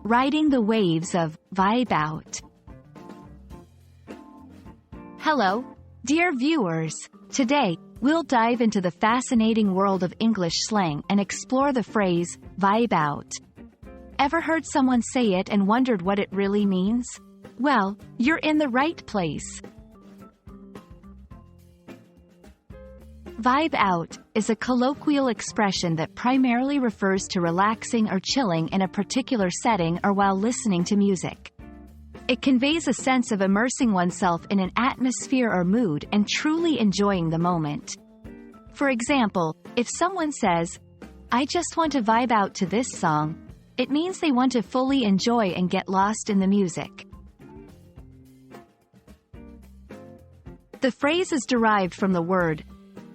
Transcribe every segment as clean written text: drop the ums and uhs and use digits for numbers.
Riding the waves of vibe out. Hello, dear viewers. Today, we'll dive into the fascinating world of English slang and explore the phrase, vibe out. Ever heard someone say it and wondered what it really means? Well, you're in the right place. Vibe out is a colloquial expression that primarily refers to relaxing or chilling in a particular setting or while listening to music. It conveys a sense of immersing oneself in an atmosphere or mood and truly enjoying the moment. For example, if someone says, "I just want to vibe out to this song," it means they want to fully enjoy and get lost in the music. The phrase is derived from the word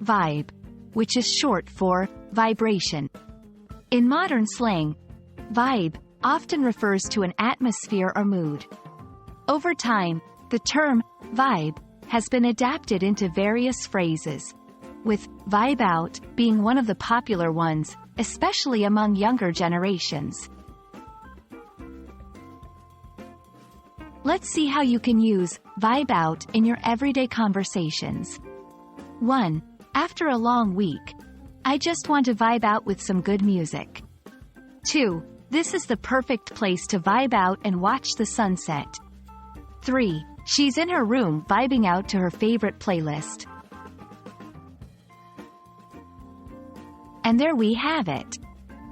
vibe, which is short for vibration. In modern slang, vibe often refers to an atmosphere or mood. Over time, the term vibe has been adapted into various phrases, with vibe out being one of the popular ones, especially among younger generations. Let's see how you can use vibe out in your everyday conversations. 1. After a long week, I just want to vibe out with some good music. 2. This is the perfect place to vibe out and watch the sunset. 3. She's in her room vibing out to her favorite playlist. And there we have it.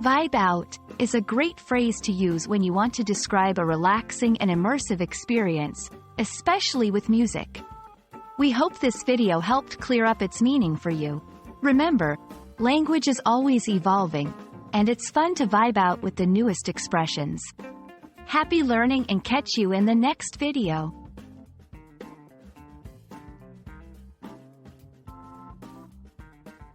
Vibe out is a great phrase to use when you want to describe a relaxing and immersive experience, especially with music. We hope this video helped clear up its meaning for you. Remember, language is always evolving, and it's fun to vibe out with the newest expressions. Happy learning and catch you in the next video.